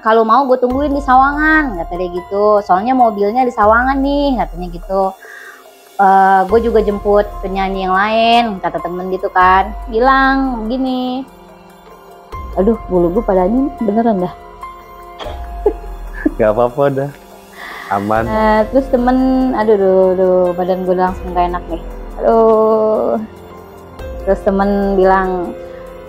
kalau mau gue tungguin di Sawangan, kata dia gitu. Soalnya mobilnya di Sawangan nih, katanya gitu. Gue juga jemput penyanyi yang lain, kata temen gitu kan. Bilang gini, aduh bulu gue pada ini beneran dah. Gak apa-apa dah, aman. Terus temen, aduh, badan gue langsung gak enak nih. Aduh. Terus temen bilang,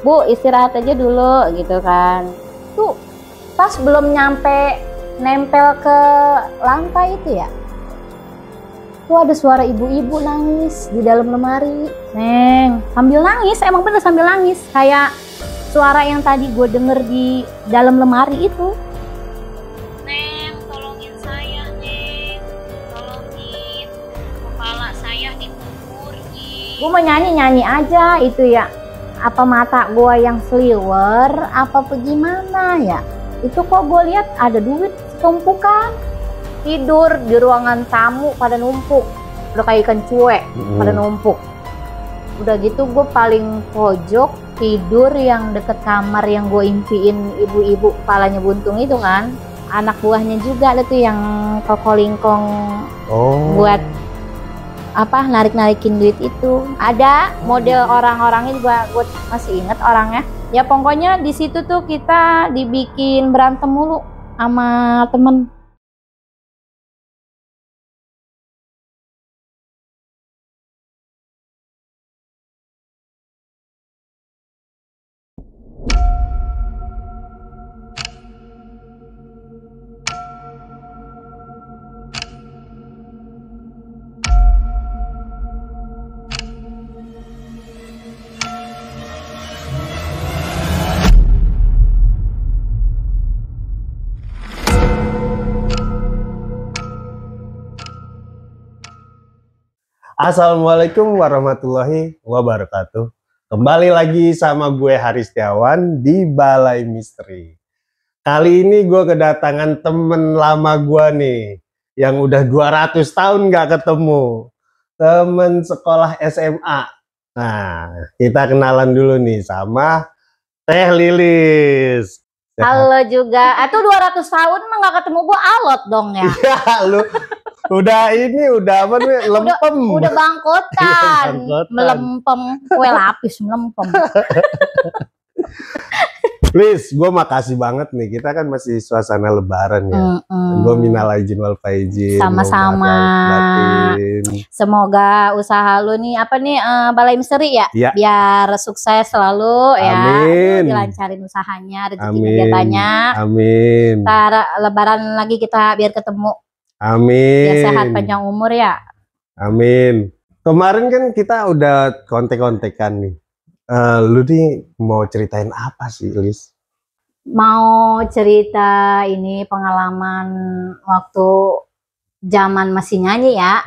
Bu istirahat aja dulu gitu kan. Tuh pas belum nyampe nempel ke lantai itu ya, tuh ada suara ibu-ibu nangis di dalam lemari. Neng, sambil nangis, emang bener sambil nangis. Kayak suara yang tadi gue denger di dalam lemari itu. Neng, tolongin saya, Neng. Tolongin. Kepala saya dikubur. Gue mau nyanyi aja itu ya. Apa mata gue yang seliwer, apa gimana ya? Itu kok gue lihat ada duit tumpukan. Tidur di ruangan tamu pada numpuk. Udah kayak ikan cuek pada numpuk. Udah gitu gue paling pojok tidur yang deket kamar yang gue impiin ibu-ibu kepalanya buntung itu kan. Anak buahnya juga ada tuh yang kokolingkong buat apa narik-narikin duit itu. Ada model orang-orangnya juga gue masih inget orangnya. Ya pokoknya di situ tuh kita dibikin berantem mulu sama temen. Assalamualaikum warahmatullahi wabarakatuh. Kembali lagi sama gue Haris Setiawan di Balai Misteri. Kali ini gue kedatangan temen lama gue nih, yang udah 200 tahun gak ketemu. Temen sekolah SMA. Nah, kita kenalan dulu nih sama Teh Lilis. Halo juga. Tuh 200 tahun mah gak ketemu gue alot dong ya. Iya, lu udah apa nih, lempem. Udah bangkotan. Melempem, kue lapis melempem. Liz, gue makasih banget nih. Kita kan masih suasana lebaran ya. Gue minal aijin wal faizin. Sama-sama. Semoga usaha lu nih Balai Misteri ya. Biar sukses selalu ya. Amin. Dilancarin usahanya, rezekinya biar banyak. Amin. Ntar lebaran lagi kita biar ketemu. Amin. Biar sehat panjang umur ya. Amin. Kemarin kan kita udah kontek-kontekan nih. Lu nih mau ceritain apa sih, Liz? Mau cerita ini pengalaman waktu zaman masih nyanyi ya.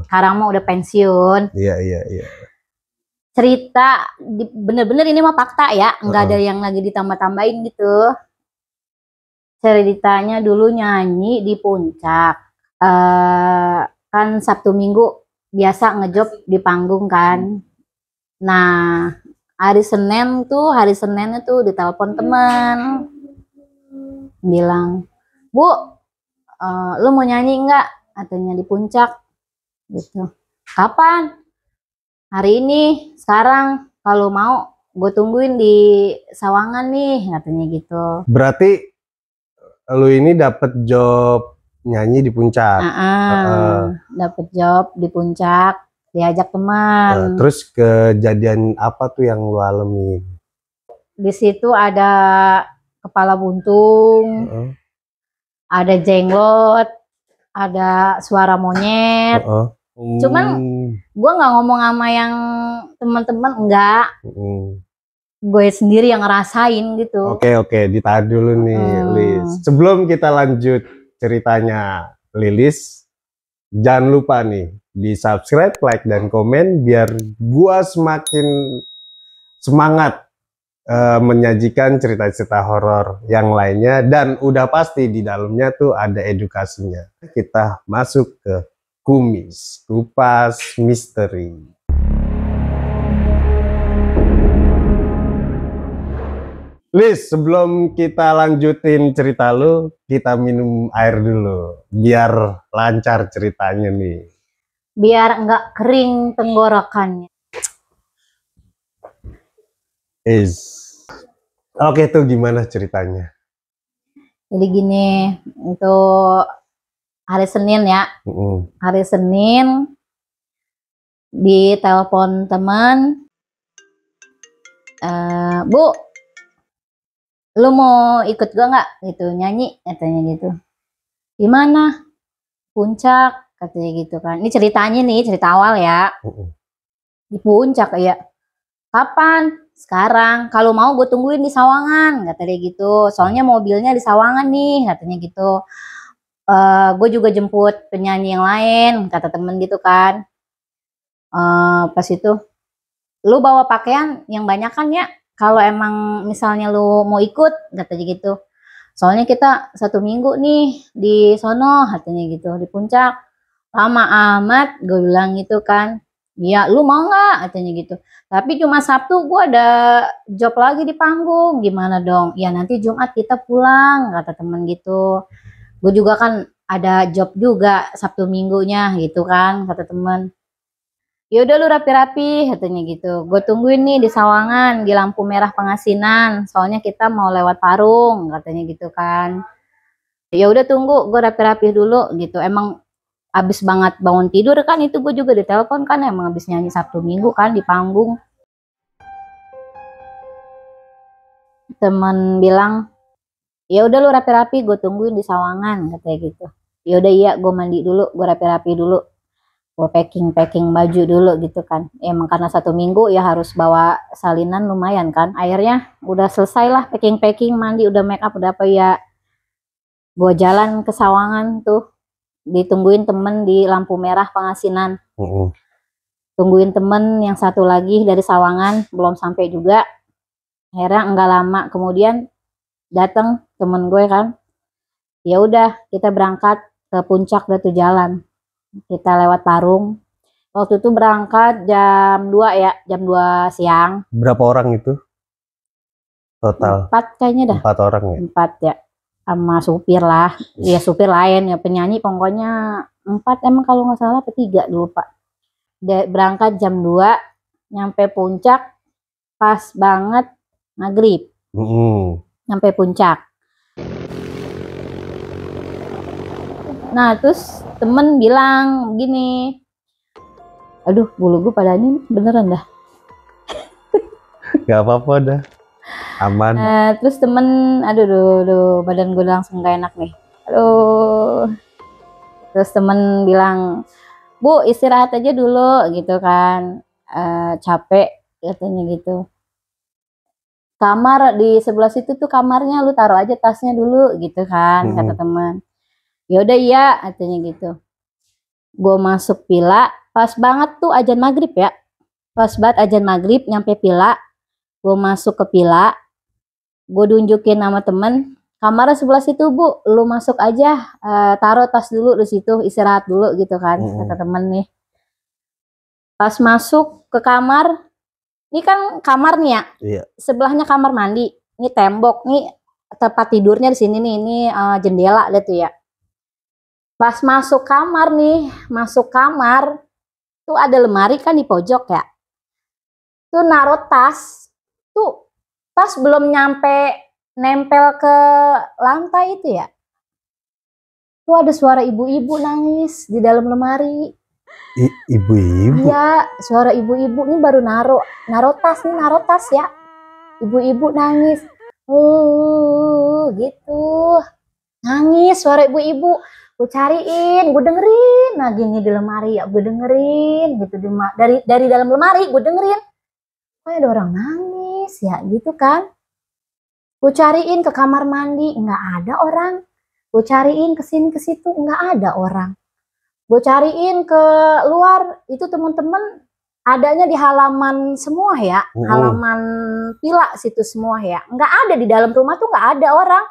Sekarang mah udah pensiun. Iya. Cerita bener-bener ini mah fakta ya, nggak ada yang lagi ditambah-tambahin gitu. Ceritanya dulu nyanyi di Puncak. Kan Sabtu Minggu biasa ngejob di panggung kan. Nah, hari Senin itu ditelepon teman, bilang, Bu, lu mau nyanyi nggak? Katanya di Puncak, gitu. Kapan? Hari ini, sekarang. Kalau mau, gue tungguin di Sawangan nih, katanya gitu. Berarti lu ini dapet job nyanyi di Puncak. Dapet job di Puncak. Diajak teman. Terus kejadian apa tuh yang lu alamin? Di situ ada kepala buntung, ada jenglot, ada suara monyet. Cuman gue nggak ngomong sama yang teman-teman, enggak. Gue sendiri yang ngerasain gitu. Oke, ditahan dulu nih, Lilis. Sebelum kita lanjut ceritanya Lilis, jangan lupa nih di subscribe, like, dan komen biar gua semakin semangat menyajikan cerita-cerita horor yang lainnya, dan udah pasti di dalamnya tuh ada edukasinya. Kita masuk ke kupas misteri. Lis, sebelum kita lanjutin cerita lu, kita minum air dulu, biar lancar ceritanya nih. Biar nggak kering tenggorokannya. Oke, tuh gimana ceritanya? Jadi gini, untuk hari Senin ya. Hari Senin ditelepon teman, Bu, lu mau ikut gua nggak gitu nyanyi, katanya gitu. Gimana? Puncak, katanya gitu kan. Ini ceritanya nih, cerita awal ya. Di puncak ya. Kapan? Sekarang. Kalau mau gue tungguin di Sawangan, katanya gitu. Soalnya mobilnya di Sawangan nih, katanya gitu. Gue juga jemput penyanyi yang lain, kata temen gitu kan. Pas itu, lu bawa pakaian yang banyak kan ya. Kalau emang misalnya lu mau ikut, katanya gitu. Soalnya kita 1 minggu nih di sono, katanya gitu, di puncak. Lama amat, gue bilang gitu kan. Ya, lu mau nggak, katanya gitu. Tapi cuma Sabtu gue ada job lagi di panggung. Gimana dong? Ya nanti Jumat kita pulang, kata temen gitu. Gue juga kan ada job juga Sabtu minggunya gitu kan, kata temen. Ya udah lu rapi-rapi, katanya gitu. Gue tungguin nih di Sawangan, di lampu merah Pengasinan. Soalnya kita mau lewat Parung, katanya gitu kan. Ya udah tunggu, gue rapi-rapi dulu gitu. Emang abis banget bangun tidur kan, itu gue juga ditelepon kan, emang abis nyanyi Sabtu Minggu kan di panggung. Temen bilang, ya udah lu rapi-rapi, gue tungguin di Sawangan, katanya gitu. Ya udah iya, gue mandi dulu, gue rapi-rapi dulu. Gue packing baju dulu gitu kan. Emang karena 1 minggu ya harus bawa salinan lumayan kan. Akhirnya udah selesai lah packing, mandi, udah make up, udah apa ya. Gue jalan ke Sawangan tuh. Ditungguin temen di lampu merah Pengasinan. Tungguin temen yang satu lagi dari Sawangan, belum sampai juga. Akhirnya enggak lama kemudian datang temen gue kan. Ya udah kita berangkat ke puncak, udah tuh jalan. Kita lewat Parung. Waktu itu berangkat jam 2 ya, jam 2 siang. Berapa orang itu total? 4 kayaknya dah. 4 orang ya? 4 ya. Sama supir lah. Ya supir lain ya, penyanyi pokoknya 4 emang kalau nggak salah, 3 dulu Pak. Berangkat jam 2, nyampe puncak pas banget maghrib. Nyampe puncak. Nah terus temen bilang gini, aduh bulu gue pada ini beneran dah. Gak apa-apa dah, aman. Terus temen, aduh badan gue langsung gak enak nih. Aduh. Terus temen bilang, Bu istirahat aja dulu gitu kan, capek katanya gitu. Kamar di sebelah situ tuh kamarnya, lu taruh aja tasnya dulu gitu kan, kata temen. Ya udah iya, katanya gitu. Gue masuk villa, pas banget tuh azan maghrib ya. Pas banget azan maghrib, nyampe villa. Gue masuk ke villa, gue tunjukin nama temen, kamarnya sebelah situ Bu, lu masuk aja, taruh tas dulu di situ, istirahat dulu gitu kan, kata temen nih. Pas masuk ke kamar, ini kan kamar nih ya, sebelahnya kamar mandi, ini tembok, nih tempat tidurnya di sini nih, ini jendela deh tuh ya. Pas masuk kamar nih, tuh ada lemari kan di pojok ya. Tuh naruh tas, tuh tas belum nyampe nempel ke lantai itu ya. Tuh ada suara ibu-ibu nangis di dalam lemari. Ibu-ibu? Iya, suara ibu-ibu nih baru naruh tas ya. Ibu-ibu nangis. Gitu. Nangis suara ibu-ibu. Gue cariin, gue dengerin. Nah gini di lemari ya, gue dengerin gitu, dari dalam lemari gue dengerin. Kok ada orang nangis ya gitu kan. Gue cariin ke kamar mandi, nggak ada orang. Gue cariin ke sini ke situ, nggak ada orang. Gue cariin ke luar, itu teman-teman adanya di halaman semua ya, halaman villa situ semua ya. Nggak ada di dalam rumah tuh, nggak ada orang.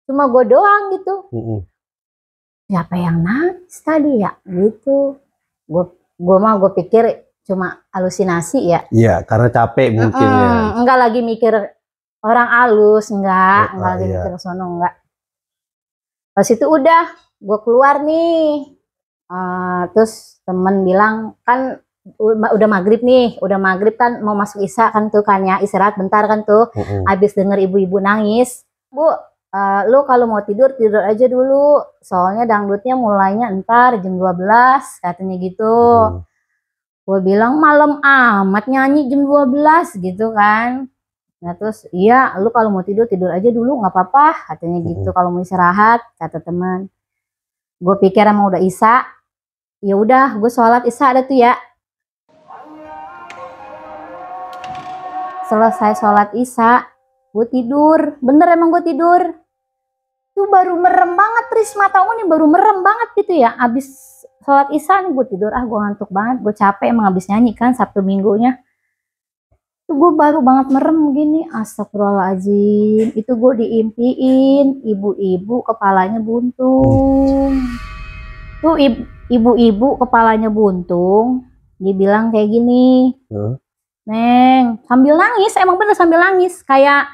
Cuma gue doang gitu. Siapa yang nangis tadi ya gitu. Gue pikir cuma halusinasi ya. Iya, karena capek mungkin ya. Enggak lagi mikir orang halus, enggak lagi iya. mikir ke sono, enggak. Pas itu udah gue keluar nih. Terus temen bilang kan udah maghrib nih, udah maghrib kan mau masuk isya kan tuh kan ya, istirahat bentar kan tuh. Abis denger ibu-ibu nangis, Bu, lu kalau mau tidur tidur aja dulu, soalnya dangdutnya mulainya ntar jam 12 katanya gitu. Gue bilang malam amat nyanyi jam 12 gitu kan. Nah terus iya lu kalau mau tidur tidur aja dulu nggak apa-apa katanya gitu, kalau mau istirahat kata teman. Gue pikir emang udah isya, ya udah gue sholat isya ada tuh ya. Selesai sholat isya gue tidur, bener emang gue tidur tuh, baru merem banget Tris, mata gue nih baru merem banget gitu ya. Abis sholat isya nih gue tidur, gue ngantuk banget, gue capek emang abis nyanyi kan Sabtu minggunya. Tuh gue baru banget merem gini, astagfirullahaladzim. Itu gue diimpiin ibu-ibu kepalanya buntung. Tuh ibu-ibu kepalanya buntung, dibilang kayak gini, Neng, sambil nangis, emang bener sambil nangis, kayak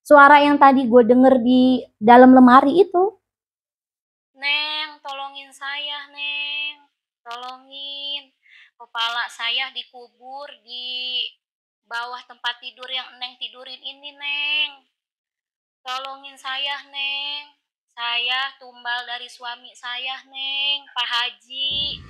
suara yang tadi gue denger di dalam lemari itu. Neng, tolongin saya, Neng, tolongin, kepala saya dikubur di bawah tempat tidur yang Neng tidurin ini, Neng. Tolongin saya, Neng. Saya tumbal dari suami saya, Neng, Pak Haji.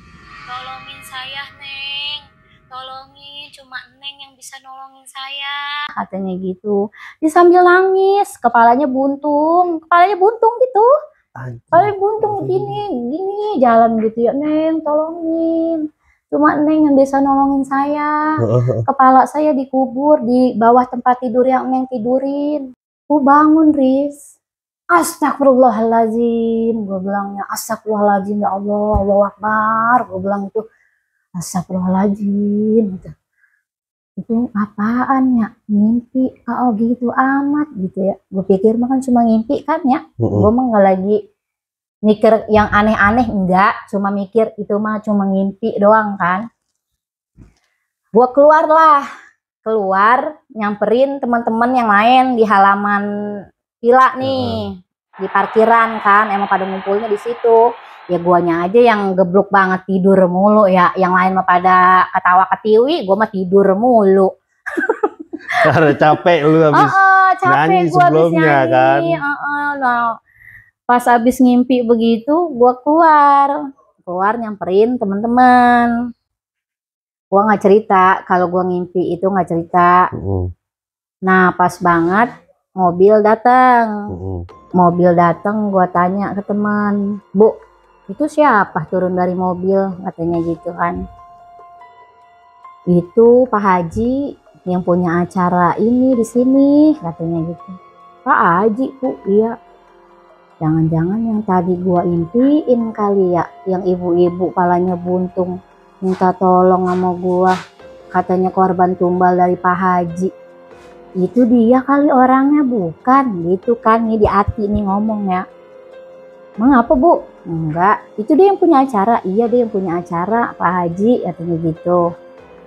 Tolongin saya, Neng. Tolongin, cuma Neng yang bisa nolongin saya. Katanya gitu. Dia sambil nangis, kepalanya buntung gitu. Kepalanya buntung gini, jalan gitu ya, Neng, tolongin. Cuma Neng yang bisa nolongin saya. Kepala saya dikubur di bawah tempat tidur yang Neng tidurin. Gue bangun, Riz. Astagfirullahaladzim. Gue bilangnya, astagfirullahaladzim ya Allah, Allahu Akbar. Gue bilang itu, astagfirullahaladzim. Gitu. Itu apaan ya? Ngimpi. Oh gitu amat gitu ya. Gue pikir makan cuma ngimpi kan ya. Gue mah gak lagi mikir yang aneh-aneh, enggak. Cuma mikir itu mah cuma ngimpi doang kan. Gue keluar nyamperin teman-teman yang lain di halaman villa nih, di parkiran kan, emang pada ngumpulnya di situ. Ya guanya aja yang geblok banget tidur mulu ya, yang lain mah pada ketawa ketiwi, gua mah tidur mulu. Karena capek lu habis nyanyi sebelumnya kan. Nah, pas habis ngimpi begitu, gua keluar nyamperin teman-teman. Gua nggak cerita kalau gua ngimpi itu, nggak cerita. Nah pas banget mobil datang. Gua tanya ke teman, Bu, itu siapa turun dari mobil, katanya gitu kan. Itu Pak Haji yang punya acara ini di sini, katanya gitu. Pak Haji, Bu, iya. Jangan-jangan yang tadi gua impiin kali ya, yang ibu-ibu palanya buntung minta tolong sama gua, katanya korban tumbal dari Pak Haji. Itu dia kali orangnya, bukan gitu kan, nih di hati nih ngomongnya. Emang apa, Bu? Enggak, itu dia yang punya acara. Iya, dia yang punya acara, Pak Haji, katanya gitu.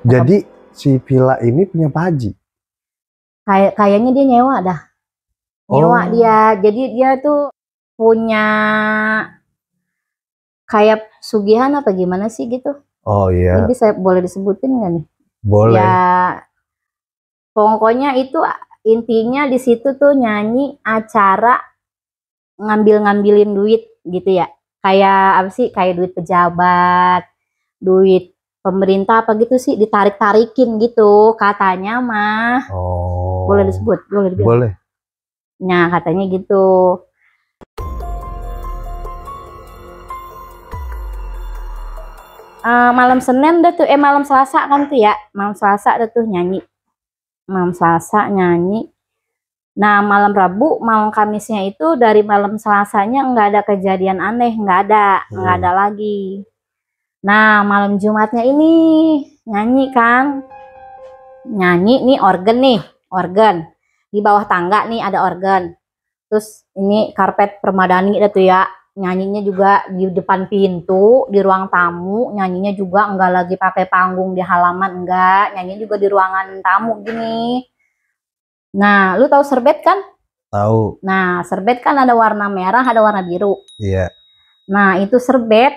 Jadi si villa ini punya Pak Haji? Kayaknya dia nyewa dah. Nyewa dia. Jadi dia tuh punya kayak sugihan apa gimana sih gitu. Oh iya. Ini bisa boleh disebutin nggak nih? Boleh. Ya, pokoknya itu intinya di situ tuh nyanyi acara ngambilin duit gitu ya. Kayak apa sih? Kayak duit pejabat, duit pemerintah apa gitu sih, ditarik-tarikin gitu katanya mah. Boleh disebut? Boleh dibilang? Boleh. Nah katanya gitu. Malam Senin dah tuh, malam Selasa kan tuh ya, malam Selasa dah tuh nyanyi, malam Selasa nyanyi. Nah malam Rabu, malam Kamisnya itu dari malam Selasanya nggak ada kejadian aneh, nggak ada lagi. Nah malam Jumatnya ini nyanyi kan, nyanyi nih organ di bawah tangga nih ada organ. Terus ini karpet permadani dah tuh ya. Nyanyinya juga di depan pintu, di ruang tamu, nyanyinya juga enggak lagi pakai panggung di halaman, enggak, nyanyinya juga di ruangan tamu gini. Nah, lu tahu serbet kan? Tahu. Nah, serbet kan ada warna merah, ada warna biru. Iya. Nah, itu serbet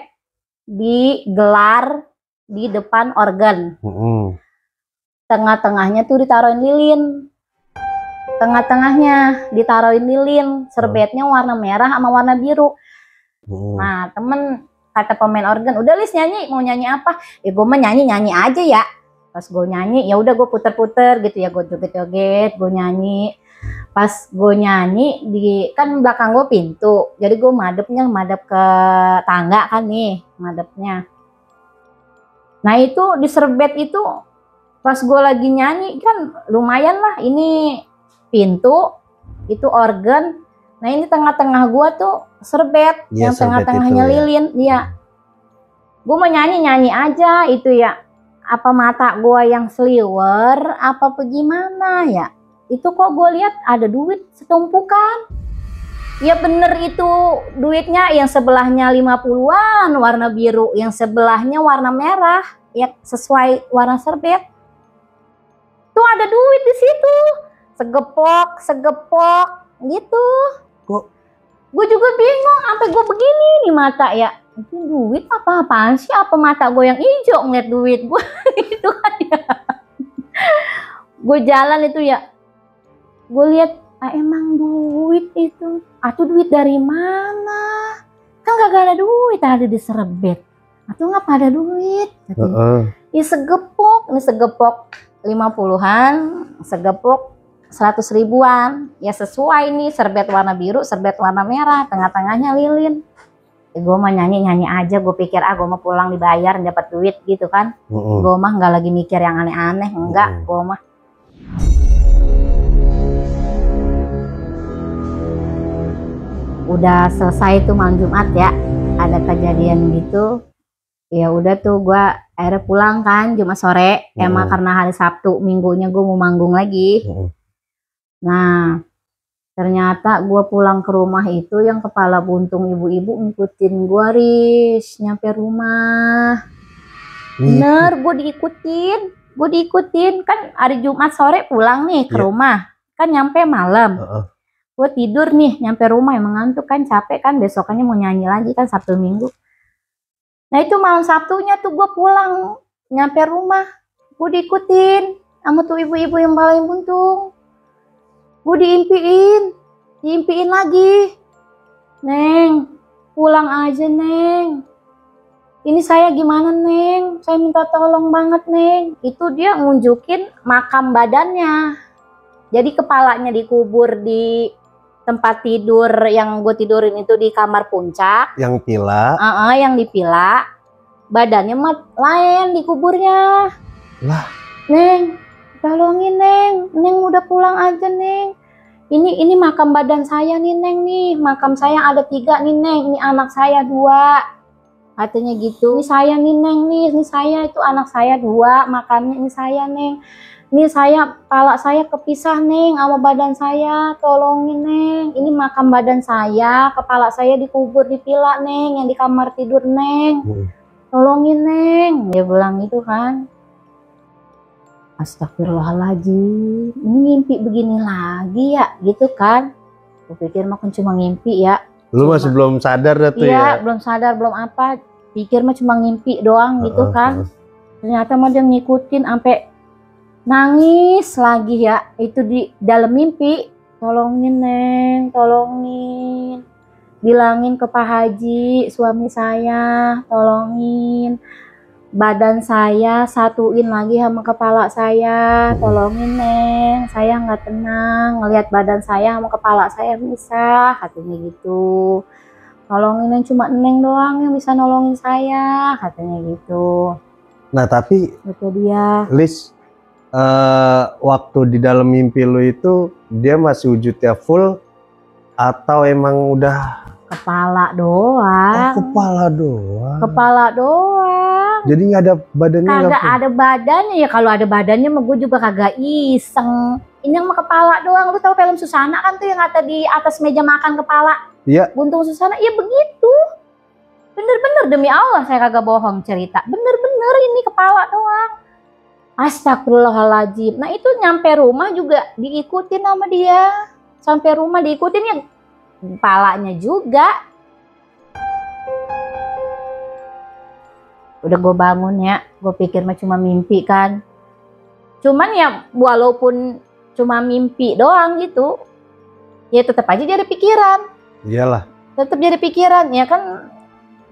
digelar di depan organ. Tengah-tengahnya tuh ditaruhin lilin. Tengah-tengahnya ditaruhin lilin. Serbetnya warna merah sama warna biru. Nah, temen kata pemain organ, udah Lis nyanyi, mau nyanyi apa? Ya gue mah nyanyi aja ya. Pas gue nyanyi, ya udah gue puter-puter gitu ya, gue joget-joget, gue nyanyi. Pas gue nyanyi, kan belakang gue pintu, jadi gue madep ke tangga kan nih, madepnya. Nah itu di serbet itu, pas gue lagi nyanyi kan lumayan lah, ini pintu, itu organ. Nah ini tengah-tengah gue tuh serbet, ya, yang tengah-tengahnya lilin, iya. Gue mau nyanyi aja itu ya. Apa mata gue yang seliwer, apa bagaimana ya? Itu kok gue lihat ada duit setumpukan. Ya bener itu duitnya, yang sebelahnya 50-an warna biru, yang sebelahnya warna merah, ya sesuai warna serbet. Tuh ada duit di situ, segepok gitu. Kok? Gue juga bingung, sampai gue begini nih mata ya. Itu duit apa-apaan sih? Apa mata gue yang hijau ngeliat duit gue itu kan ya. Gue jalan itu ya, gue lihat emang duit itu. Atau duit dari mana? Kan gak ada duit, ada di serbet. Atau nggak pada duit? Ya segepok, ini segepok 50-an, segepok 100 ribuan. Ya sesuai nih, serbet warna biru, serbet warna merah, tengah-tengahnya lilin. Ya, gue mah nyanyi aja, gue pikir gue mah pulang dibayar dapat duit gitu kan. Gue mah nggak lagi mikir yang aneh-aneh, enggak. Gue mah udah selesai tuh malam Jumat ya, ada kejadian gitu. Ya udah tuh gue akhirnya pulang kan Jumat sore. Emang karena hari Sabtu minggunya gue mau manggung lagi. Nah ternyata gue pulang ke rumah itu yang kepala buntung ibu-ibu ngikutin gue Riz, nyampe rumah. Bener, gue diikutin kan hari Jumat sore pulang nih ke rumah, kan nyampe malam. Gue tidur nih, nyampe rumah emang ngantuk kan, capek kan, besokannya mau nyanyi lagi kan Sabtu Minggu. Nah itu malam Sabtunya tuh gue pulang, nyampe rumah, gue diikutin sama tuh ibu-ibu yang paling buntung. Gue diimpiin lagi. Neng, pulang aja Neng. Ini saya gimana Neng? Saya minta tolong banget Neng. Itu dia ngunjukin makam badannya. Jadi kepalanya dikubur di tempat tidur yang gue tidurin itu di kamar puncak. Yang pila. Yang dipila. Badannya mah lain dikuburnya. Lah. Neng, tolongin Neng. Neng udah pulang aja Neng. Ini makam badan saya nih Neng nih. Makam saya ada 3 nih Neng. Ini anak saya 2. Katanya gitu. Ini saya nih Neng nih. Ini saya, itu anak saya 2. Makamnya ini saya Neng. Ini saya, kepala saya kepisah Neng sama badan saya. Tolongin Neng. Ini makam badan saya. Kepala saya dikubur di pila Neng. Yang di kamar tidur Neng. Tolongin Neng. Dia bilang gitu kan. Astagfirullahaladzim, ini ngimpi begini lagi ya, gitu kan. Gue pikir mah cuma ngimpi ya. Lu masih belum sadar tuh ya? Iya, belum sadar, belum apa. Pikir mah cuma ngimpi doang gitu kan. Ternyata mah dia ngikutin sampai nangis lagi ya. Itu di dalam mimpi. Tolongin Neng, tolongin. Bilangin ke Pak Haji, suami saya, tolongin. Badan saya satuin lagi sama kepala saya, tolongin Neng, saya nggak tenang ngelihat badan saya sama kepala saya bisa, katanya gitu. Tolongin Neng, cuma Neng doang yang bisa nolongin saya, katanya gitu. Nah tapi itu dia Lis, waktu di dalam mimpi lu itu dia masih wujudnya full atau emang udah kepala doang? Kepala doang. Jadi nggak ada badannya? Kagak ada badannya ya. Kalau ada badannya mah gue juga kagak iseng. Ini yang mah kepala doang. Lu tahu film Susana kan tuh yang ada di atas meja makan kepala? Iya. Buntung Susana, ya begitu. Bener-bener demi Allah saya kagak bohong cerita. Bener-bener ini kepala doang. Astagfirullahaladzim. Nah itu nyampe rumah juga diikutin sama dia. Sampai rumah diikutin ya kepalanya juga. Udah gue bangun ya, gue pikir mah cuma mimpi kan. Cuman ya walaupun cuma mimpi doang gitu, ya tetap aja jadi pikiran. Iyalah. Tetap jadi pikiran ya kan.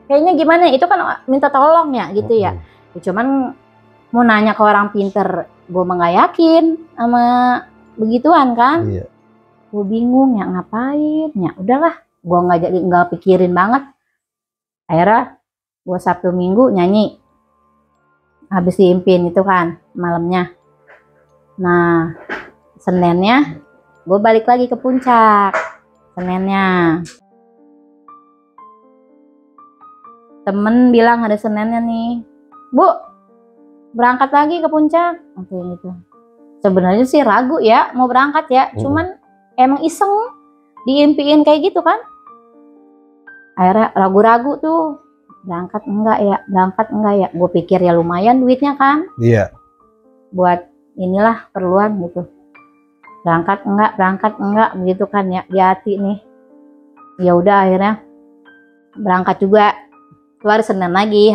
Kayaknya gimana, itu kan minta tolong ya gitu ya. Ya cuman mau nanya ke orang pinter, gue mah gak yakin sama begituan kan. Iya. Gue bingung ya ngapain ya, udahlah gue nggak pikirin banget. Akhirnya gue Sabtu Minggu nyanyi habis diimpin itu kan malamnya. Nah Seninnya gue balik lagi ke puncak. Seninnya temen bilang ada Seninnya nih, Bu berangkat lagi ke puncak. Oke gitu. Sebenarnya sih ragu ya mau berangkat ya, cuman emang iseng diimpiin kayak gitu kan. Akhirnya ragu-ragu tuh, berangkat enggak ya. Gue pikir ya lumayan duitnya kan. Iya. Buat inilah perluan gitu. Berangkat enggak begitu kan ya di hati nih. Ya udah akhirnya berangkat juga. Itu hari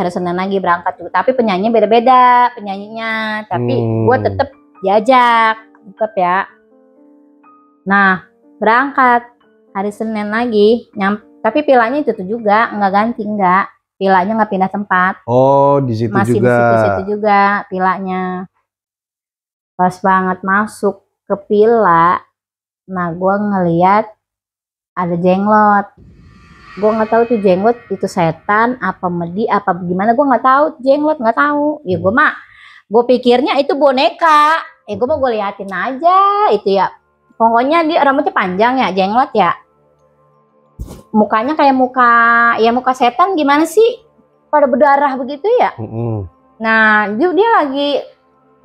Senin lagi berangkat juga. Tapi penyanyinya beda-beda penyanyinya. Tapi gue tetep diajak, tetep ya. Nah berangkat hari Senin lagi, tapi pilanya itu tuh juga nggak ganti, pilanya nggak pindah tempat. Oh di situ masih juga. Di situ juga pilanya. Pas banget masuk ke pila, nah gue ngeliat ada jenglot. Gue nggak tahu tuh jenglot itu setan apa medi apa gimana, gue nggak tahu jenglot, nggak tahu. Ya gue pikirnya itu boneka. Gue mau gue liatin aja itu ya. Pokoknya dia rambutnya panjang ya, jenglot ya. Mukanya kayak muka setan gimana sih? Pada berdarah begitu ya. Nah dia lagi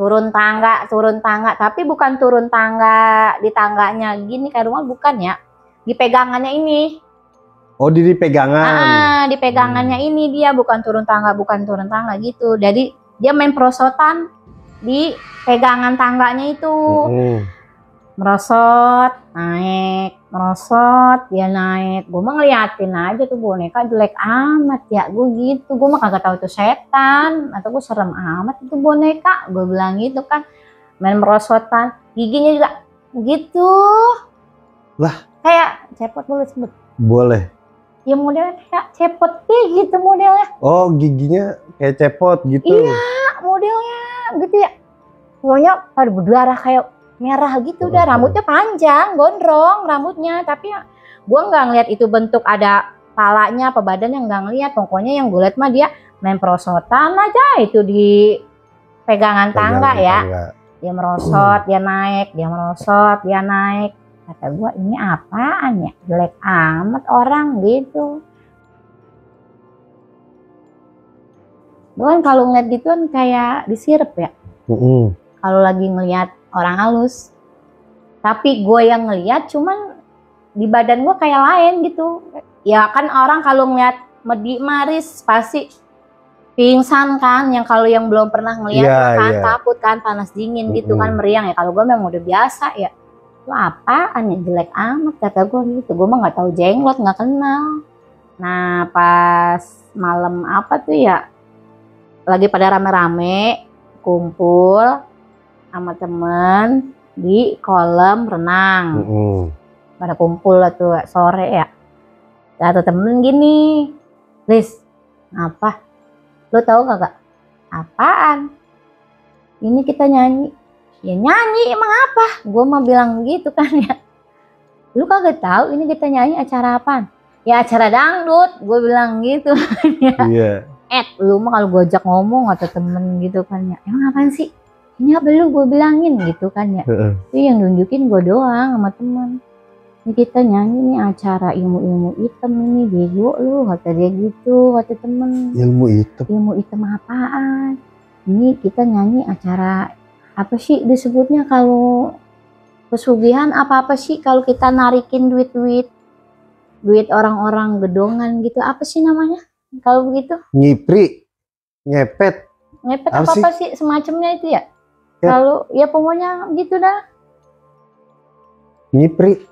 turun tangga, tapi bukan turun tangga di tangganya gini kayak rumah, bukan ya. Di pegangannya ini. Oh di pegangan. Di pegangannya ini dia bukan turun tangga gitu. Jadi dia main perosotan di pegangan tangganya itu. Merosot, dia naik. Gue mah ngeliatin aja tuh boneka jelek amat ya, gue gitu. Gue mah kagak tahu itu setan atau gue serem amat itu boneka. Gue bilang gitu kan, main merosotan, giginya juga gitu. Lah, kayak cepot boleh sebut? Boleh. Ya modelnya kayak cepot gitu modelnya. Oh giginya kayak cepot gitu. Iya modelnya gitu ya. Pokoknya pada berdarah kayak merah gitu. Udah rambutnya panjang, gondrong rambutnya. Tapi ya gue nggak ngeliat itu bentuk ada palanya apa badannya, nggak ngeliat. Pokoknya yang gue liat mah dia main perosotan aja itu di pegangan tangga ya. Dia merosot, dia naik, dia merosot, dia naik. Kata gue ini apaan ya, jelek amat orang gitu. Gue kan kalau ngeliat gitu kan kayak disirep ya. Kalau lagi ngeliat orang halus. Tapi gue yang ngeliat cuman di badan gue kayak lain gitu. Ya kan orang kalau ngeliat Medi Maris pasti pingsan kan. Yang kalau yang belum pernah ngeliat kan takut kan, panas dingin gitu kan, meriang ya. Kalau gue memang udah biasa ya. Lu apaan ya, jelek amat kata gue gitu. Gue mah nggak tahu jenglot, nggak kenal. Nah pas malam apa tuh ya, lagi pada rame-rame kumpul sama temen di kolam renang. Pada kumpul lah tuh sore ya. Kata temen gini, Liz, apa? Lo tahu kagak? Apaan? Ini kita nyanyi. Ya nyanyi emang apa? Gue mah bilang gitu kan ya. Lu kagak tahu ini kita nyanyi acara apaan? Ya acara dangdut. Gue bilang gitu kan ya. Lu mah kalau gue ajak ngomong atau temen gitu kan ya. Emang apaan sih? Ini apa lu, gue bilangin gitu kan ya. Itu yang nunjukin gue doang sama temen. Ini kita nyanyi nih acara ilmu-ilmu hitam ini, bego lu, kata dia gitu, kata temen. Ilmu hitam apaan? Ini kita nyanyi acara apa sih disebutnya kalau pesugihan, apa sih kalau kita narikin duit orang-orang gedongan gitu, apa sih namanya kalau begitu? Nyipri, nyepet apa sih semacamnya itu ya. Lalu ya pokoknya gitu dah. Nyipri.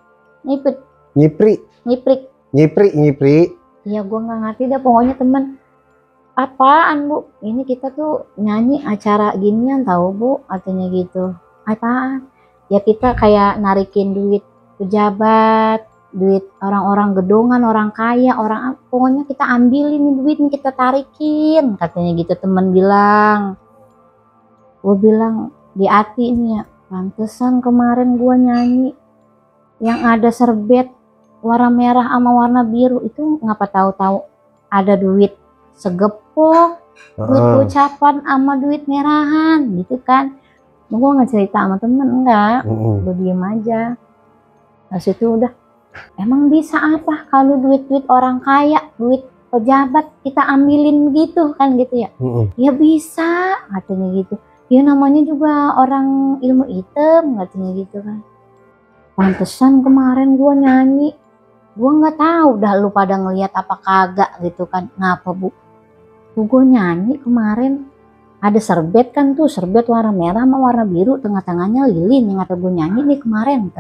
Iya gue nggak ngerti dah pokoknya temen. Apaan bu? Ini kita tuh nyanyi acara ginian tahu bu, artinya gitu. Apaan? Ya kita kayak narikin duit pejabat, duit orang-orang gedongan, orang kaya, pokoknya kita ambilin nih duit nih kita tarikin, katanya gitu temen bilang. Gue bilang di hati nih ya, pantesan kemarin gue nyanyi yang ada serbet warna merah sama warna biru itu ngapa tahu-tahu ada duit segepok, duit ucapan sama duit merahan gitu kan. Gue nggak cerita sama temen, enggak, gue diem aja. Nah situ udah, emang bisa apa kalau duit-duit orang kaya, duit pejabat kita ambilin gitu kan gitu ya. Ya bisa katanya gitu. Ya namanya juga orang ilmu hitam katanya gitu kan. Pantesan kemarin gue nyanyi, gue nggak tahu dah lu pada ngelihat apa kagak gitu kan. Ngapa bu? Gue nyanyi kemarin ada serbet kan tuh, serbet warna merah sama warna biru, tengah-tengahnya lilin yang kata gue nyanyi nih kemarin.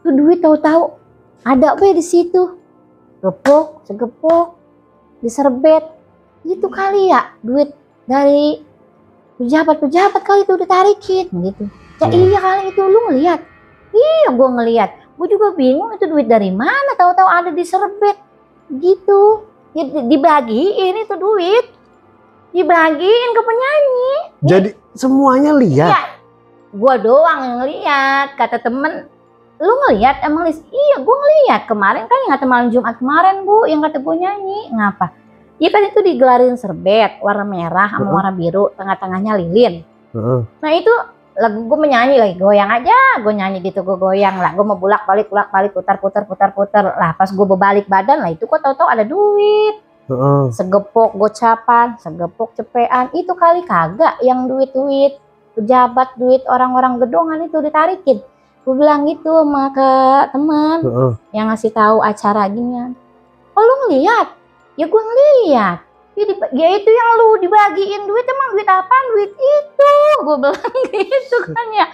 Tuh duit tahu-tahu ada be di situ, segepok di serbet. Itu kali ya duit dari pejabat kali itu ditarikin gitu. Ya iya kali itu lu ngelihat. Iya gue ngelihat. Gue juga bingung itu duit dari mana, tahu-tahu ada di serbet gitu. Ya, dibagiin itu duit, dibagiin ke penyanyi. Jadi semuanya lihat? Iya, gue doang yang ngeliat. Kata temen, lu ngeliat emang Lis? Iya gue ngeliat kemarin kan yang kata malam Jumat kemarin bu, yang kata gue nyanyi. Ngapa? Iya kan itu digelarin serbet warna merah sama warna biru, tengah-tengahnya lilin. Nah itu lagu gue menyanyi lagi, goyang aja, gue nyanyi gitu, gue goyang lah, gue mau bolak-balik, putar lah. Pas gue berbalik badan lah, itu kok tahu-tahu ada duit, segepok gocapan, segepok cepean, itu kali kagak yang duit-duit pejabat, duit orang-orang gedongan itu ditarikin. Gue bilang gitu sama ke teman yang ngasih tahu acara ginian. Oh lu ngeliat? Ya gue ngeliat. Ya itu yang lu dibagiin duit, emang duit apaan? Duit itu, gue bilang gitu kan ya.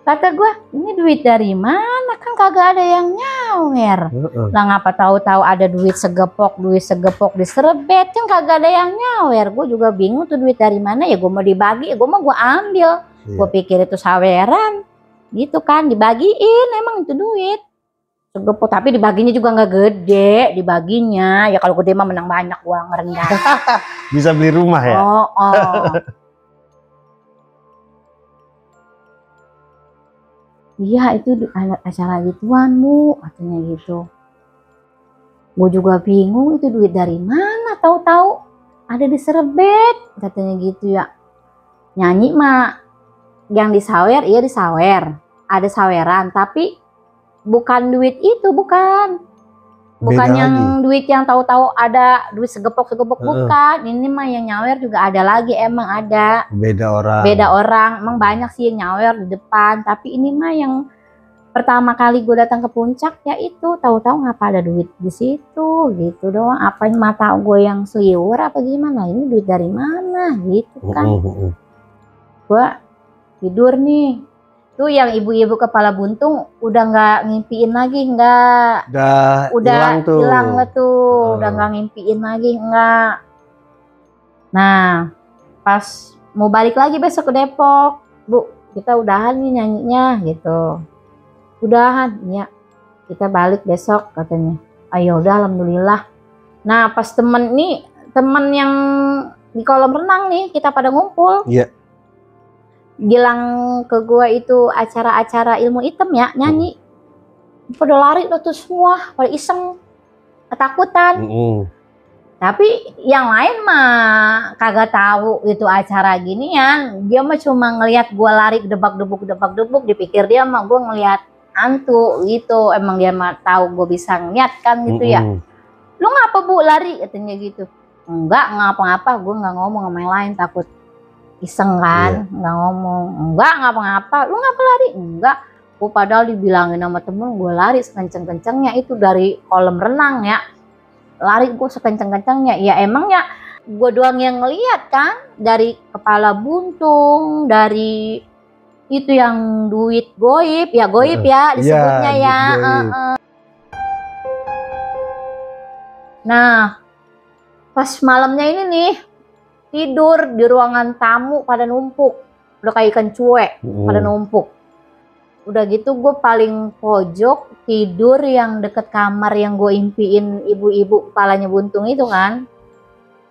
Kata gue, ini duit dari mana? Kan kagak ada yang nyawer. Lah ngapa tahu-tahu ada duit segepok di serbet, kan kagak ada yang nyawer. Gue juga bingung tuh duit dari mana. Ya gue mau dibagi, ya gue mau gue ambil. Gue pikir itu saweran, gitu kan, dibagiin emang itu duit. Segepok, tapi dibaginya juga nggak gede, dibaginya ya kalau gede mah menang banyak gua ngerendah. Bisa beli rumah ya? Iya itu acara gituan bu, katanya gitu. Gue juga bingung itu duit dari mana, tahu-tahu ada di serbet, katanya gitu ya. Nyanyi mah yang disawer, iya disawer, ada saweran, tapi bukan duit itu, bukan yang lagi. Duit yang tahu-tahu ada duit segepok bukan. Ini mah yang nyawer juga ada lagi, emang ada. Beda orang, emang banyak sih yang nyawer di depan. Tapi ini mah yang pertama kali gue datang ke puncak ya itu, tahu-tahu ngapa ada duit di situ, gitu doang. Apa mata gue yang seliwer apa gimana? Ini duit dari mana, gitu kan? Gue tidur nih. Tuh yang ibu-ibu kepala buntung udah nggak ngimpiin lagi, udah hilang tuh, udah nggak ngimpiin lagi, enggak. Nah pas mau balik lagi besok ke Depok, bu kita udahan nih nyanyinya gitu, udahan ya kita balik besok katanya. Ayo udah alhamdulillah. Nah pas temen yang di kolam renang nih kita pada ngumpul. Bilang ke gua itu acara-acara ilmu hitam ya, nyanyi. Pada lari tuh semua, pada iseng, ketakutan. Tapi yang lain mah kagak tahu itu acara ginian. Dia mah cuma ngelihat gua lari debak-debuk, dipikir dia mah gua ngelihat hantu gitu. Emang dia mah tahu gua bisa ngeliat kan gitu ya. Lu ngapa bu lari katanya gitu. Enggak ngapa-ngapa, gua nggak ngomong sama yang lain, takut iseng kan, nggak ngomong, enggak ngapa-ngapa, lu ngapa lari? Enggak, gue padahal dibilangin sama temen gue lari sekenceng-kencengnya itu dari kolam renang ya, lari gue sekenceng-kencengnya, ya emangnya gue doang yang ngeliat kan, dari kepala buntung, dari Itu yang duit goib ya, disebutnya ya. Nah, pas malamnya ini nih tidur di ruangan tamu pada numpuk, udah kayak ikan cuek pada numpuk. Udah gitu gue paling pojok tidur yang deket kamar yang gue impiin ibu-ibu kepalanya buntung itu kan.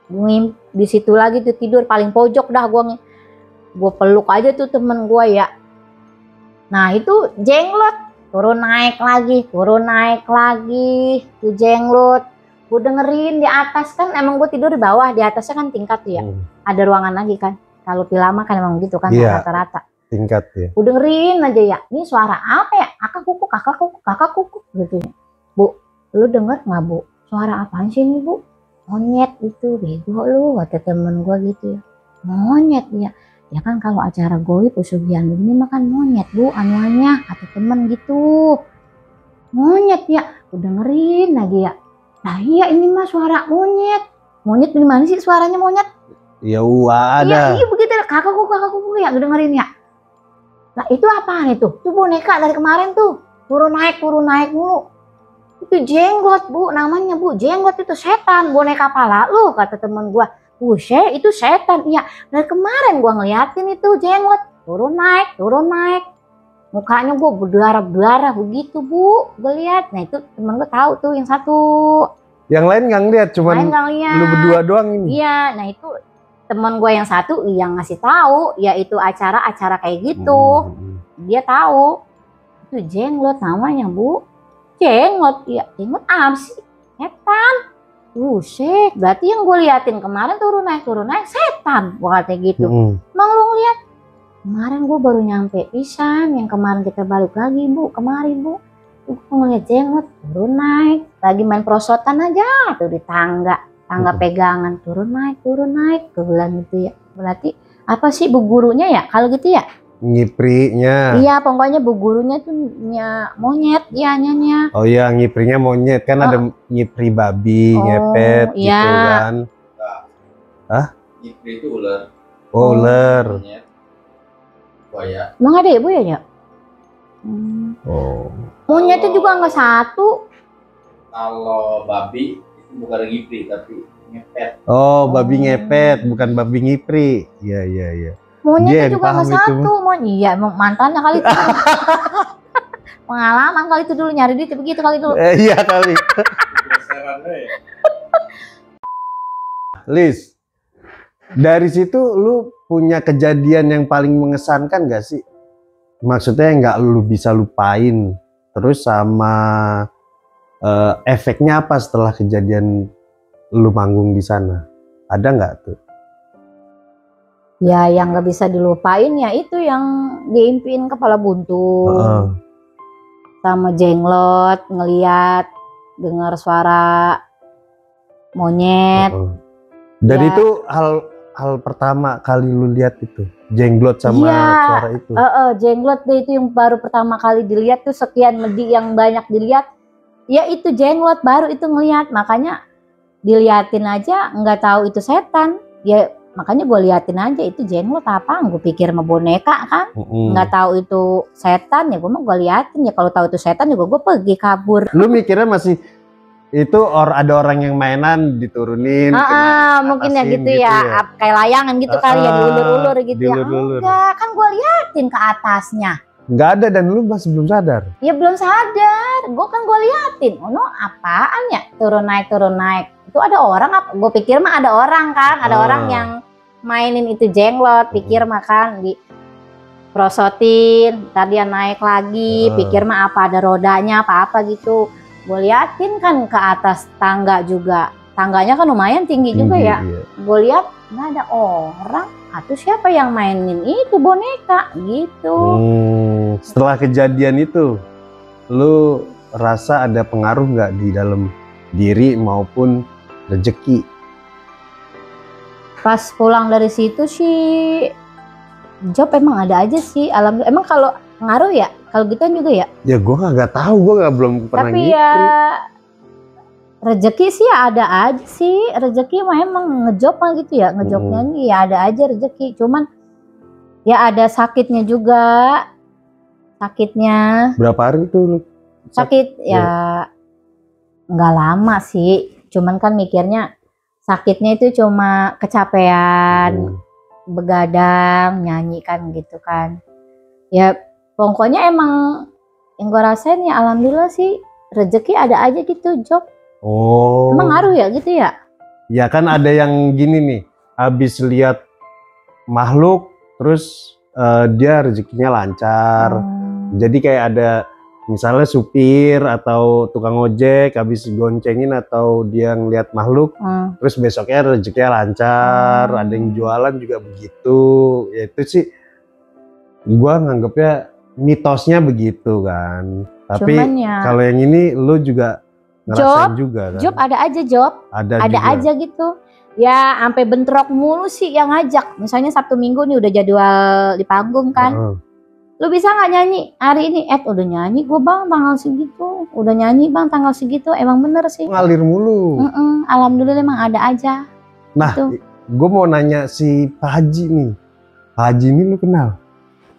Gue di situ lagi tuh tidur paling pojok dah, gue peluk aja tuh temen gue ya. Nah itu jenglot turun naik lagi tuh jenglot. Gue dengerin di atas kan, emang gue tidur di bawah, di atasnya kan tingkat tuh ya. Ada ruangan lagi kan, kalau lama kan emang gitu kan, rata-rata tingkat ya. Gue dengerin aja ya, ini suara apa ya, kakak kuku gitu. Bu, lu denger nggak bu, suara apaan sih ini bu? Monyet itu, bego lu, kata temen gue gitu ya. Monyet ya kan kalau acara goib pesugihan begini makan monyet bu, anuannya, kata temen gitu. Monyet ya, gue dengerin lagi ya. Nah iya ini mah suara monyet. Monyet gimana sih suaranya monyet? Ya ada. Iya begitu, kakak kuku ya, gue dengerin ya. Nah itu apaan itu? Itu boneka dari kemarin tuh, turun naik mulu. Itu jenglot bu, namanya bu, jenglot itu setan, boneka pala lu, kata temen gua. Buset, itu setan. Iya, dari kemarin gua ngeliatin itu jenglot turun naik. Mukanya gua berdarah begitu bu, gue lihat. Nah itu temen gua tahu tuh yang satu. Yang lain nggak ngeliat, cuman lu berdua doang ini. Iya, nah itu temen gue yang satu yang ngasih tahu, yaitu acara kayak gitu. Dia tahu itu jenglot namanya bu. Jenglot ya, jenglot apa sih? Setan. Buset, berarti yang gue liatin kemarin turun naik setan, gue katanya gitu. Emang lu ngeliat? Kemarin gue baru nyampe pisan, yang kemarin kita balik lagi bu, kemarin bu. Gue ngeliat jenglot turun naik, lagi main prosotan aja tuh di tangga pegangan, turun naik. Gue bilang gitu ya. Berarti apa sih bu gurunya ya kalau gitu ya? Nyiprinya. Iya, pokoknya bu gurunya tuh monyet, ya nyanya. Oh iya, nyiprinya monyet kan, ada nyipri babi, ngepet gitu kan. Hah? Nyipri itu ular. Oh, ular. Monyet. Buaya. Emang ada ya bu ya? Oh. Monyetnya juga nggak satu. Kalau babi itu bukan nyipri tapi ngepet. Oh, babi ngepet, bukan babi nyipri. Iya. Monyetnya juga nggak satu, iya mantannya kali itu. Pengalaman kali itu dulu nyari duit begitu kali dulu. Iya kali. Lis, dari situ lu punya kejadian yang paling mengesankan gak sih? Maksudnya nggak lu bisa lupain. Terus sama efeknya apa setelah kejadian lu manggung di sana? Ada nggak tuh? Ya yang gak bisa dilupain ya itu yang diimpiin kepala buntung. Sama jenglot, ngeliat, dengar suara monyet. Dan itu hal pertama kali lu lihat itu, jenglot sama suara itu. Jenglot deh itu yang baru pertama kali dilihat tuh, sekian medi yang banyak dilihat. Ya itu jenglot baru itu ngeliat, makanya diliatin aja nggak tahu itu setan. Ya makanya gue liatin aja itu jenglot apa, gue pikir sama boneka kan, nggak tahu itu setan ya gue mau gue liatin ya, kalau tahu itu setan juga gue pergi kabur. Lu mikirnya masih itu ada orang yang mainan diturunin, mungkin ya gitu ya, kayak layangan gitu kali ya, diulur-ulur gitu ya. Enggak, kan gue liatin ke atasnya. Nggak ada dan lu masih belum sadar? Ya belum sadar, gue liatin, oh no apaan ya, turun naik. Itu ada orang apa? Gue pikir mah ada orang kan, ada orang yang mainin itu jenglot, pikir makan di prosotin, tadi dia naik lagi, pikir mah apa ada rodanya apa gitu. Gue liatin kan ke atas tangga juga, tangganya kan lumayan tinggi juga ya. Iya. Gue lihat nggak ada orang, atau siapa yang mainin itu boneka gitu. Setelah kejadian itu, lu rasa ada pengaruh nggak di dalam diri maupun rezeki? Pas pulang dari situ sih job emang ada aja sih, alhamdulillah. Emang kalau pengaruh ya, kalau gituan juga ya? Ya gue nggak tahu, gue belum pernah. Tapi ya rezeki sih ada aja sih, rezeki mah emang ngejob mah gitu ya, ngejobnya ya ada aja rezeki. Cuman Ya ada sakitnya juga. Sakitnya. Berapa hari tuh lu? Sakit ya nggak lama sih. Cuman kan mikirnya sakitnya itu cuma kecapean, begadang, nyanyi kan gitu kan. Ya pokoknya emang yang gue rasain ya alhamdulillah sih rezeki ada aja gitu job. Oh. Emang ngaruh ya gitu ya? Ya kan ada yang gini nih, habis lihat makhluk terus dia rezekinya lancar. Jadi kayak ada misalnya supir atau tukang ojek habis goncengin atau dia ngeliat makhluk, terus besoknya rezekinya lancar. Ada yang jualan juga begitu. Ya itu sih gua nganggepnya mitosnya begitu kan. Tapi ya, kalau yang ini lu juga ngerasain juga kan? Job ada aja job. Ada juga aja gitu. Ya sampai bentrok mulu sih yang ngajak. Misalnya Sabtu Minggu nih udah jadwal di panggung kan. Lu bisa nggak nyanyi hari ini? Udah nyanyi gue bang tanggal segitu. Udah nyanyi bang tanggal segitu. Emang bener sih. Ngalir mulu. Alhamdulillah emang ada aja. Nah, gue mau nanya si Pak Haji nih. Pak Haji ini lu kenal?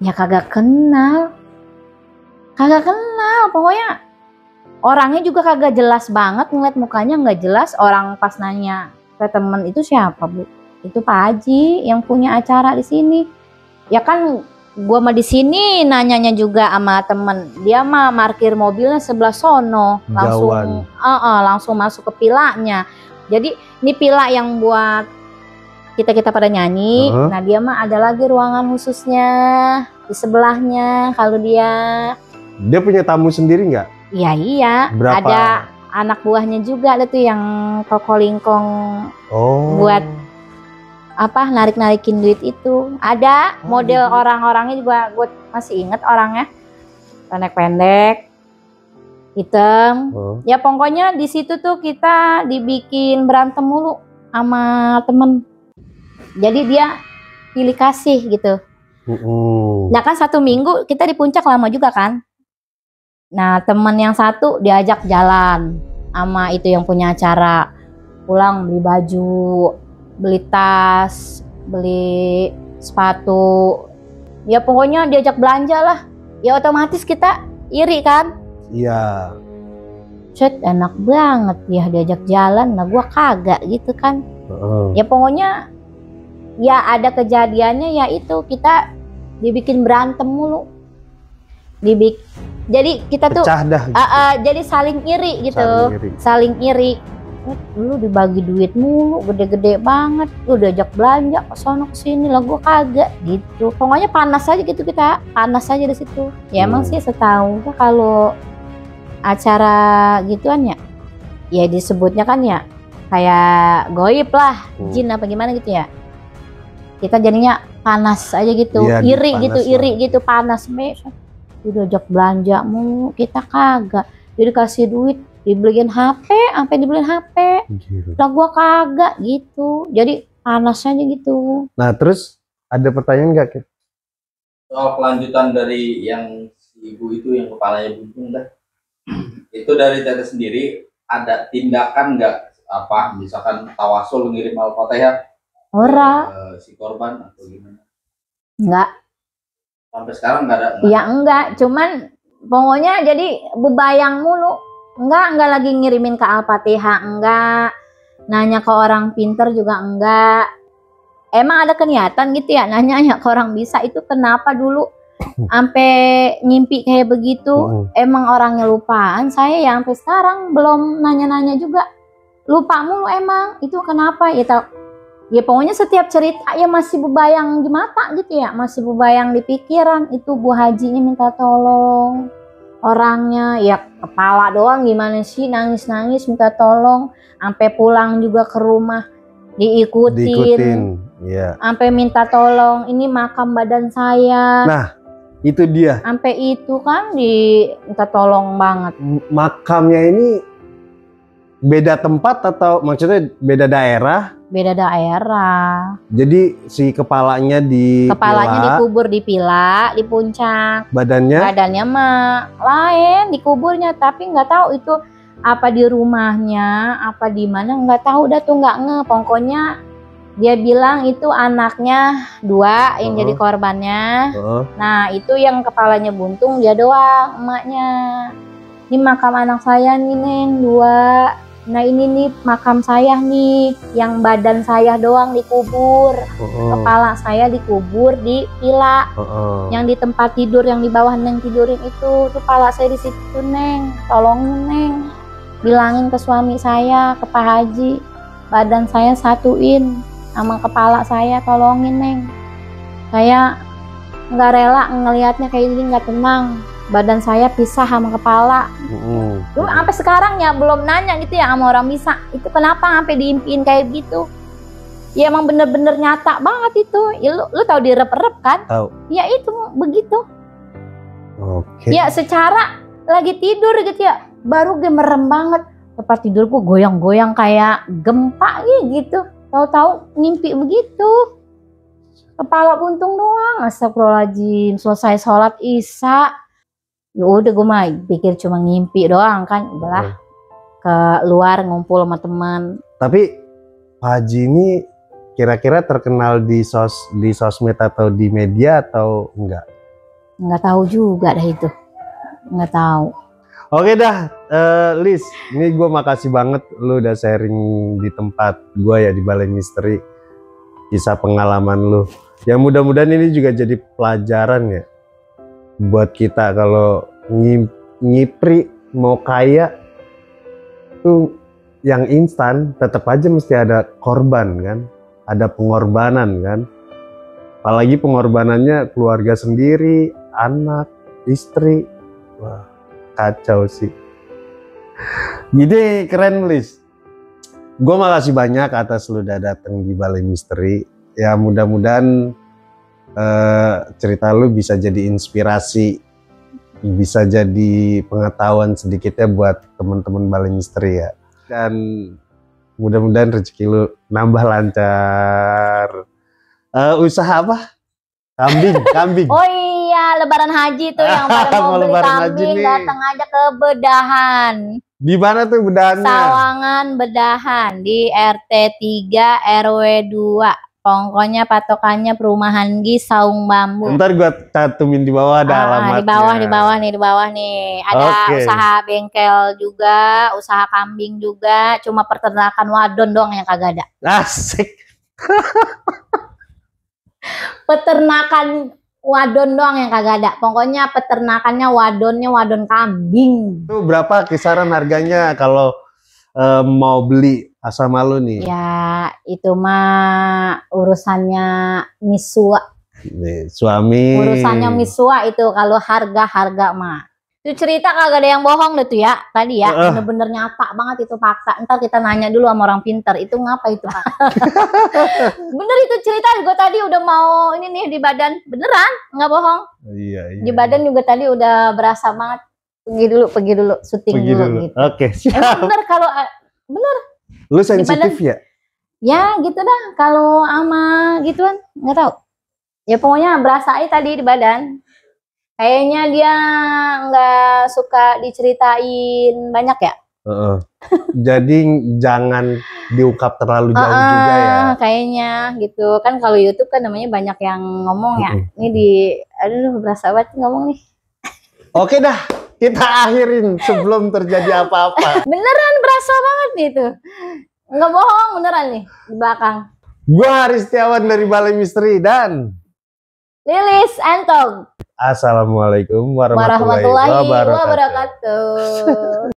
Ya kagak kenal. Kagak kenal. Pokoknya orangnya juga kagak jelas banget. Ngeliat mukanya nggak jelas. Orang pas nanya ke temen itu siapa bu? Itu Pak Haji yang punya acara di sini. Ya kan gua mah di sini nanyanya juga sama temen. Dia mah parkir mobilnya sebelah sono. Langsung masuk ke pilanya. Jadi ini pila yang buat kita pada nyanyi. Nah dia mah ada lagi ruangan khususnya di sebelahnya. Kalau dia punya tamu sendiri nggak? Iya. Berapa? Ada anak buahnya juga ada tuh yang koko-lingkong buat narik-narikin duit itu. Ada model orang-orangnya juga gue masih inget orangnya. Pendek-pendek, hitam. Ya pokoknya di situ tuh kita dibikin berantem mulu sama temen. Jadi dia pilih kasih gitu. Nah kan 1 minggu kita di puncak lama juga kan. Nah temen yang satu diajak jalan sama itu yang punya acara. Pulang beli baju, beli tas, beli sepatu. Ya pokoknya diajak belanja lah. Ya otomatis kita iri kan. Iya. Set enak banget ya diajak jalan. Nah gua kagak gitu kan. Ya pokoknya ya ada kejadiannya ya itu kita dibikin berantem mulu. Jadi kita tuh jadi saling iri gitu. Saling iri. Lu dibagi duit mulu gede-gede banget. Lu diajak belanja ke sono ke sini lah gua kagak gitu. Pokoknya panas aja gitu kita. Panas aja di situ. Ya emang sih setahu gua kalau acara gituan ya disebutnya kan ya kayak goib lah, jin apa gimana gitu ya. Kita jadinya panas aja gitu, ya, iri gitu, panas. Udah ajak belanja mulu, kita kagak. Jadi kasih duit, dibeliin HP, sampai dibeliin HP. Lah gua kagak gitu. Jadi panas aja gitu. Nah terus ada pertanyaan nggak, Kit? Soal kelanjutan dari yang si ibu itu yang kepalanya buntung dah. Itu dari Tete sendiri ada tindakan nggak apa misalkan tawasul ngirim Al-Fatihah si korban atau gimana? Enggak. Sampai sekarang nggak ada? Ya enggak, cuman pokoknya jadi bebayang mulu. Enggak lagi ngirimin ke Al-Fatihah, enggak. Nanya ke orang pinter juga enggak. Emang ada keniatan gitu ya nanya ke orang bisa itu kenapa dulu sampai ngimpi kayak begitu. Emang orangnya lupaan, saya ya sampai sekarang belum nanya-nanya juga. Lupa mulu emang, itu kenapa ya pokoknya setiap cerita ya masih bebayang di mata gitu ya, masih bebayang di pikiran. Itu Bu Hajinya minta tolong, orangnya ya kepala doang gimana sih, nangis-nangis minta tolong, sampai pulang juga ke rumah diikutin ya. Sampai minta tolong, ini makam badan saya. Nah itu dia, sampai itu kan minta tolong banget. Makamnya ini beda tempat atau maksudnya beda daerah? Beda daerah. Jadi si kepalanya dikubur di Pila, di puncak. Badannya mah lain dikuburnya, tapi nggak tahu itu apa di rumahnya, apa di mana nggak tahu dah tuh, nggak pokoknya Dia bilang itu anaknya 2 yang jadi korbannya. Nah itu yang kepalanya buntung dia doang, emaknya. Ini makam anak saya nih Neng 2. Nah ini nih makam saya nih, yang badan saya doang dikubur. Kepala saya dikubur di villa. Yang di tempat tidur yang di bawah Neng tidurin itu kepala saya di situ Neng. Tolongin Neng, bilangin ke suami saya, ke Pak Haji, badan saya satuin sama kepala saya, tolongin Neng. Saya nggak rela ngelihatnya kayak gini, nggak tenang. Badan saya pisah sama kepala. Lu sampai sekarang ya belum nanya gitu ya sama orang bisa. Itu kenapa sampai diimpiin kayak gitu? Ya emang bener-bener nyata banget itu. Ya, lu tahu direp-rep kan? Tahu. Ya itu begitu. Oke. Ya secara lagi tidur gitu ya, baru gue merem banget. Tempat tidurku goyang-goyang kayak gempa gitu. Tahu-tahu ngimpi begitu. Kepala buntung doang. Astagfirullahaladzim. Selesai sholat Isya. Ya udah gue mah pikir cuma ngimpi doang kan, udahlah ke luar ngumpul sama teman. Tapi Pak Haji ini kira-kira terkenal di sosmed atau di media atau enggak? Nggak tahu juga dah itu, nggak tahu. Oke dah, Liz, ini gue makasih banget lu udah sharing di tempat gue ya di Balai Misteri, kisah pengalaman lu. Ya mudah-mudahan ini juga jadi pelajaran ya buat kita kalau ngipri mau kaya tuh yang instan, tetap aja mesti ada korban kan, ada pengorbanan kan, apalagi pengorbanannya keluarga sendiri, anak, istri. Wah kacau sih. Jadi keren Liz, gue makasih banyak atas lu udah datang di Balai Misteri. Ya mudah-mudahan cerita lu bisa jadi inspirasi, bisa jadi pengetahuan sedikitnya buat teman-teman Balai Misteri ya. Dan mudah-mudahan rezeki lu nambah lancar. Usaha apa? Kambing. Oh iya, Lebaran Haji tuh yang pada mau beli kambing, datang aja ke Bedahan. Di mana tuh Bedahannya? Sawangan Bedahan di RT 3 RW 2. Pokoknya patokannya perumahan Saung Bambu. Ntar gua cantumin di bawah ada alamatnya. Di bawah nih. Ada usaha bengkel juga, usaha kambing juga. Cuma peternakan wadon doang yang kagak ada. Asik. Peternakan wadon doang yang kagak ada. Pokoknya peternakannya wadonnya wadon kambing. Itu berapa kisaran harganya kalau mau beli asal malu nih? Ya itu mah urusannya misua. Nih, suami. Urusannya misua itu kalau harga mah. Itu cerita kagak ada yang bohong deh tuh ya. Tadi ya bener-bener nyata banget itu fakta. Ntar kita nanya dulu sama orang pinter. Itu ngapa itu? Bener itu cerita. Gue tadi udah mau ini nih di badan. Beneran nggak bohong. Iya. Di badan juga tadi udah berasa banget. Pergi dulu syuting dulu gitu. Oke, emang bener kalau bener. Lu sensitif ya? Ya gitu dah. Kalau sama gituan nggak tahu. Ya pokoknya berasa aja tadi di badan. Kayaknya dia nggak suka diceritain banyak ya. Jadi jangan diungkap terlalu jauh juga ya. Kayaknya gitu kan, kalau YouTube kan namanya banyak yang ngomong ya. Ini aduh berasa banget ngomong nih. Oke dah, kita akhirin sebelum terjadi apa-apa. Beneran berasa banget nih itu. Nggak bohong beneran nih di belakang. Gua Haris Setiawan dari Balai Misteri dan Lilis Entog. Assalamualaikum warahmatullahi wabarakatuh.